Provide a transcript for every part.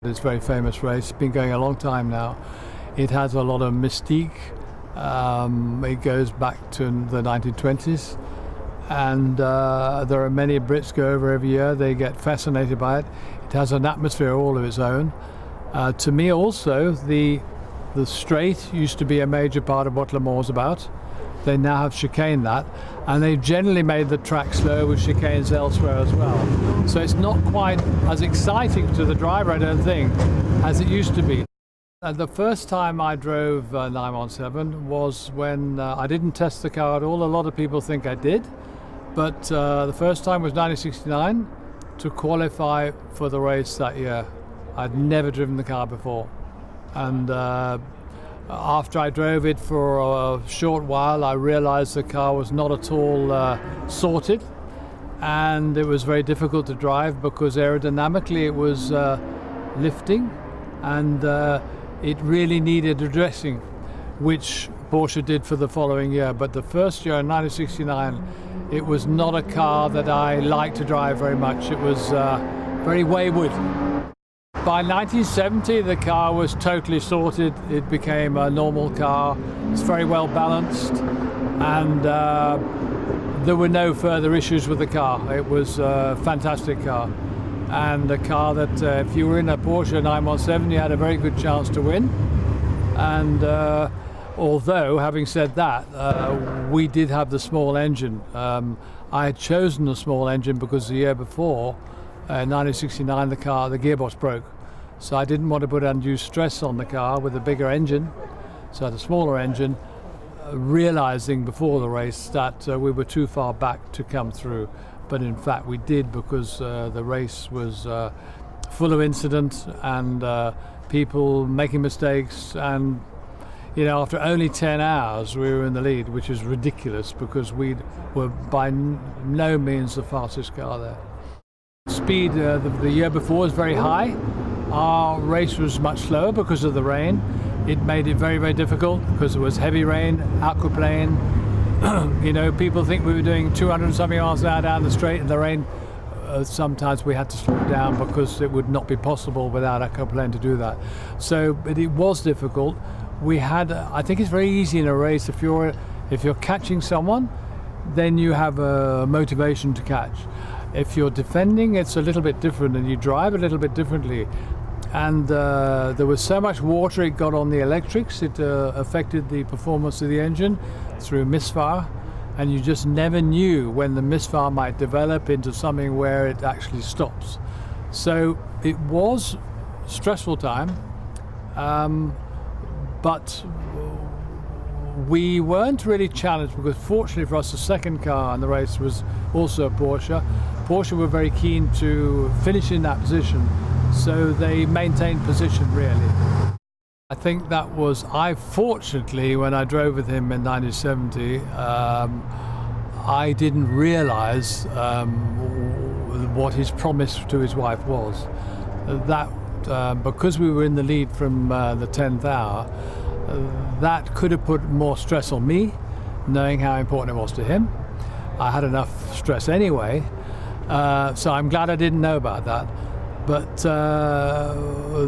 It's a very famous race, been going a long time now. It has a lot of mystique. It goes back to the 1920s, and there are many Brits go over every year. They get fascinated by it. It has an atmosphere all of its own. To me also, the straight used to be a major part of what Le Mans is about. They now have chicaned that, and they've generally made the track slow with chicanes elsewhere as well. So it's not quite as exciting to the driver, I don't think, as it used to be. The first time I drove 917 was when I didn't test the car at all. A lot of people think I did, but the first time was 1969 to qualify for the race that year. I'd never driven the car before, and after I drove it for a short while, I realized the car was not at all sorted, and it was very difficult to drive because aerodynamically it was lifting, and it really needed addressing, which Porsche did for the following year. But the first year in 1969, it was not a car that I liked to drive very much. It was very wayward. By 1970, the car was totally sorted. It became a normal car. It's very well balanced, and there were no further issues with the car. It was a fantastic car, and a car that if you were in a Porsche 917, you had a very good chance to win. And although, having said that, we did have the small engine. I had chosen the small engine because the year before, in 1969, the gearbox broke. So I didn't want to put undue stress on the car with a bigger engine. So I had a smaller engine, realizing before the race that we were too far back to come through. But in fact we did, because the race was full of incidents and people making mistakes, and after only 10 hours we were in the lead, which is ridiculous because we were by no means the fastest car there. Speed the year before was very high. Our race was much slower because of the rain. It made it very, very difficult because it was heavy rain, aquaplane. People think we were doing 200 something miles an hour down the straight in the rain. Sometimes we had to slow down because it would not be possible without aquaplane to do that. So it was difficult. We had, I think it's very easy in a race, if you're catching someone, then you have a motivation to catch. If you're defending, it's a little bit different, and you drive a little bit differently. And there was so much water it got on the electrics, it affected the performance of the engine through misfire, and you just never knew when the misfire might develop into something where it actually stops. So it was a stressful time, but we weren't really challenged because, fortunately for us, the second car in the race was also a Porsche. Porsche were very keen to finish in that position, so they maintained position really. I think that was, fortunately, when I drove with him in 1970, I didn't realize what his promise to his wife was. Because we were in the lead from the 10th hour, that could have put more stress on me, knowing how important it was to him. I had enough stress anyway, so I'm glad I didn't know about that. But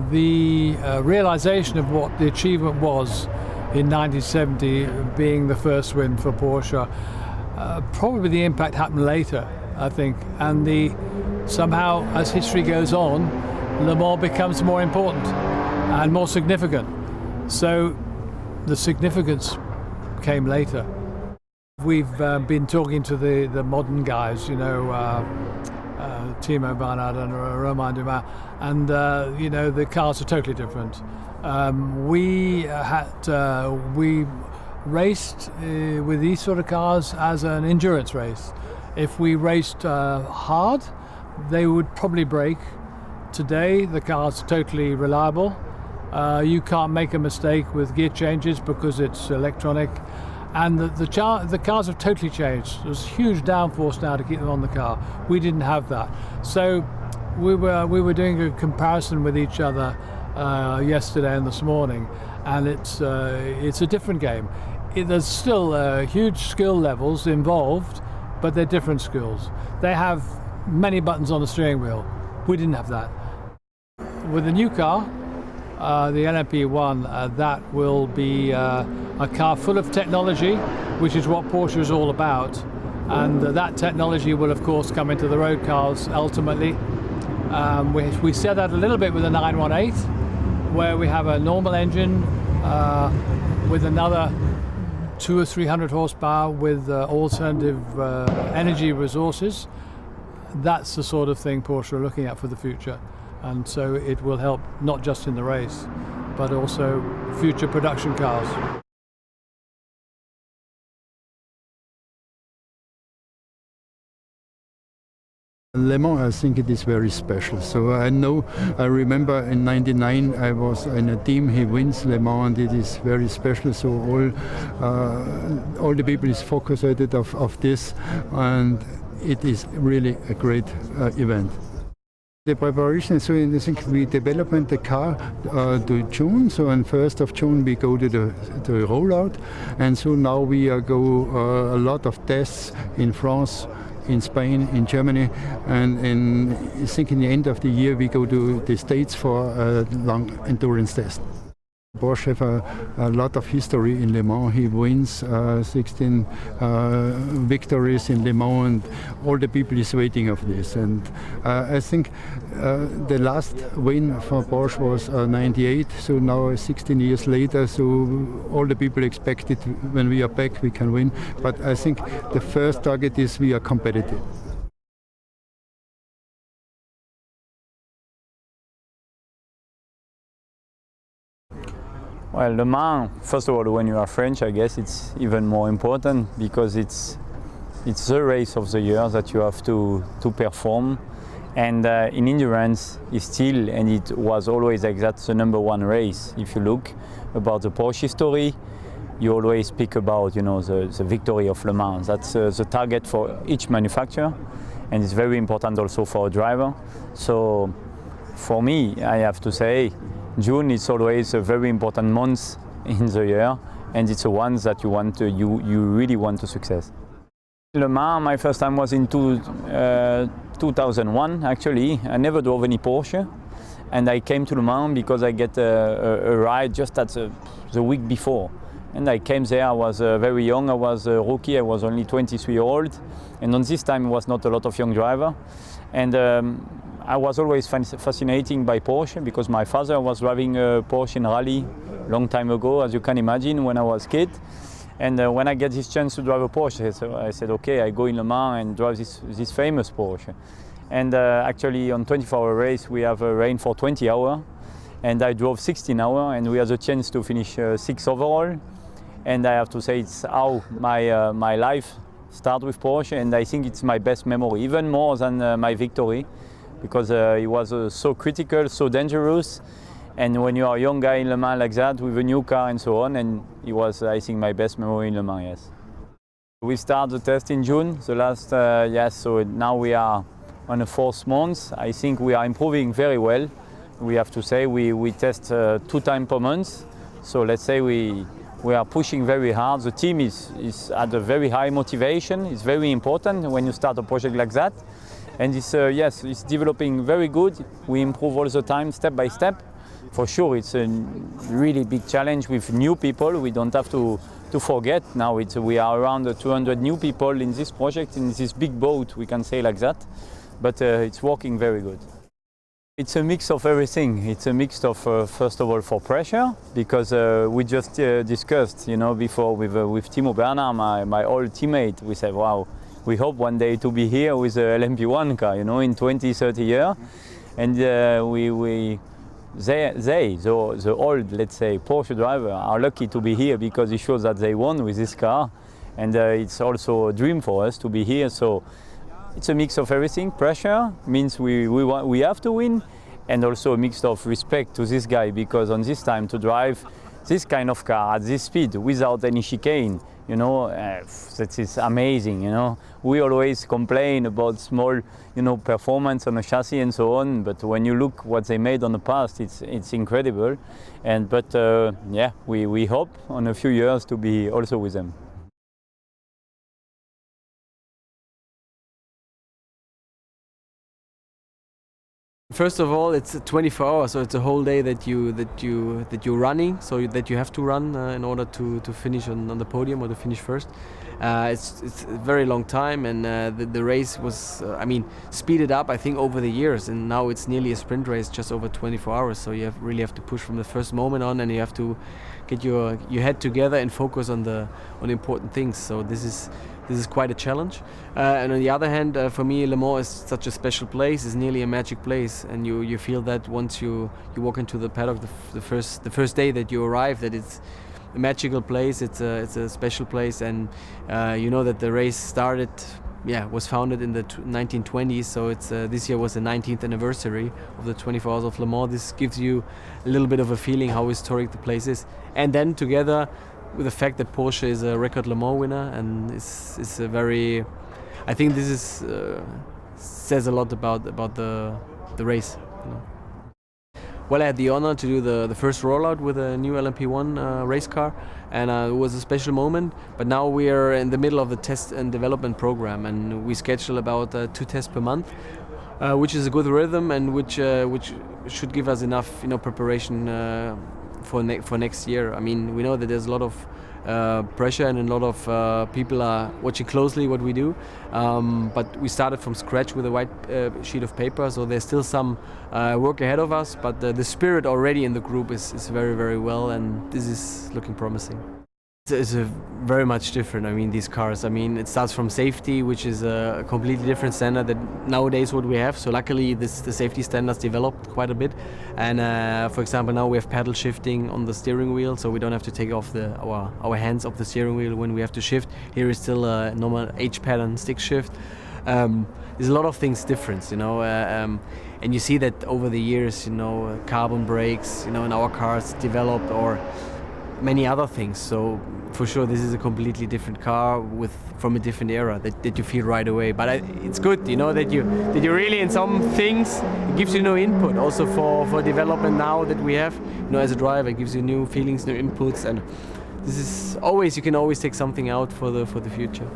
the realization of what the achievement was in 1970, being the first win for Porsche, probably the impact happened later, I think. And somehow, as history goes on, Le Mans becomes more important and more significant. So the significance came later. We've been talking to the modern guys, Timo Barnard and Romain Dumas, and the cars are totally different. We raced with these sort of cars as an endurance race. If we raced hard, they would probably break. Today the cars are totally reliable. You can't make a mistake with gear changes because it's electronic, and the cars have totally changed. There's huge downforce now to keep them on the car. We didn't have that, so we were doing a comparison with each other yesterday and this morning, and it's a different game. There's still huge skill levels involved, but they're different skills. They have many buttons on the steering wheel. We didn't have that. with the new car, the LMP1, that will be a car full of technology, which is what Porsche is all about. And that technology will, of course, come into the road cars ultimately. We said that a little bit with the 918, where we have a normal engine with another 200 or 300 horsepower with alternative energy resources. That's the sort of thing Porsche are looking at for the future. And so it will help not just in the race, but also future production cars. Le Mans, I think it is very special. So I remember in '99 I was in a team. He wins Le Mans, and it is very special. So all the people is focused of this, and it is really a great event. The preparation, so I think we developed the car to June. So on 1st of June we go to the rollout, and so now we go a lot of tests in France, in Spain, in Germany, and I think in the end of the year we go to the States for a long endurance test. Porsche have a lot of history in Le Mans. He wins 16 victories in Le Mans, and all the people is waiting of this. And I think the last win for Porsche was '98, so now 16 years later, so all the people expected when we are back we can win. But I think the first target is we are competitive. Well, Le Mans, first of all, when you are French, I guess it's even more important because it's the race of the year that you have to perform. And in endurance, it's still, and it was always like that, the #1 race. If you look about the Porsche history, you always speak about, you know, the victory of Le Mans. That's the target for each manufacturer, and it's very important also for a driver. So for me, I have to say, June is always a very important month in the year, and it's the one that you really want to success. Le Mans, my first time was in 2001 actually. I never drove any Porsche, and I came to Le Mans because I get a ride just at the week before. And I came there, I was very young, I was a rookie, I was only 23 years old, and on this time it was not a lot of young driver. And I was always fascinated by Porsche because my father was driving a Porsche in rally long time ago, as you can imagine, when I was a kid. And when I get this chance to drive a Porsche, so I said, okay, I go in Le Mans and drive this famous Porsche. And actually on 24-hour race, we have a rain for 20 hours. And I drove 16 hours, and we had the chance to finish 6th overall. And I have to say, it's how my life started with Porsche, and I think it's my best memory, even more than my victory, because it was so critical, so dangerous. And when you are a young guy in Le Mans like that, with a new car and so on, and it was, I think, my best memory in Le Mans, yes. We start the test in June, the last, yes, so now we are on the 4th month. I think we are improving very well. We have to say we test 2 times per month. So let's say we are pushing very hard. The team is at a very high motivation. It's very important when you start a project like that. And it's, yes, it's developing very good. We improve all the time, step by step. For sure, it's a really big challenge with new people. We don't have to forget now. We are around 200 new people in this project, in this big boat, we can say like that. But it's working very good. It's a mix of everything. It's a mix of, first of all, for pressure, because we just discussed, you know, before with Timo Bernard, my old teammate. We said, wow, we hope one day to be here with a LMP1 car, you know, in 20, 30 years. And the old, let's say, Porsche driver are lucky to be here because it shows that they won with this car. And it's also a dream for us to be here. So it's a mix of everything. Pressure means we have to win, and also a mix of respect to this guy, because on this time to drive this kind of car at this speed without any chicane, you know, that is amazing, you know. We always complain about small, you know, performance on a chassis and so on, but when you look what they made on the past, it's incredible. But yeah, we hope on a few years to be also with them. first of all, it's 24 hours, so it's a whole day that you're running, so that you have to run in order to finish on the podium or to finish first. It's a very long time, and the race was, speeded up, I think, over the years, and now it's nearly a sprint race, just over 24 hours. So you really have to push from the first moment on, and you have to get your head together and focus on important things. So this is quite a challenge. And on the other hand, for me, Le Mans is such a special place. It's nearly a magic place, and you feel that once you walk into the paddock the first day that you arrive, that it's a magical place. It's a special place, and you know that the race was founded in the 1920s. So it's this year was the 19th anniversary of the 24 Hours of Le Mans. This gives you a little bit of a feeling how historic the place is, and then together with the fact that Porsche is a record Le Mans winner, and it's a very, I think this is says a lot about the race. You know. Well, I had the honor to do the first rollout with a new LMP1 race car, and it was a special moment. But now we are in the middle of the test and development program, and we schedule about 2 tests per month, which is a good rhythm, and which should give us enough, preparation for next year. I mean, we know that there's a lot of pressure, and a lot of people are watching closely what we do, but we started from scratch with a white sheet of paper, so there's still some work ahead of us, but the spirit already in the group is very, very well, and this is looking promising. It's very much different. I mean, these cars, it starts from safety, which is a completely different standard that nowadays what we have. So luckily the safety standards developed quite a bit. And for example, now we have paddle shifting on the steering wheel, so we don't have to take off our hands off the steering wheel when we have to shift. Here is still a normal H-pattern stick shift. There's a lot of things different, and you see that over the years, carbon brakes, in our cars developed, or many other things. So for sure this is a completely different car from a different era that you feel right away. But it's good, that you really, in some things, it gives you no input. Also for development now that we have, as a driver, it gives you new feelings, new inputs, and this is always, you can always take something out for the future.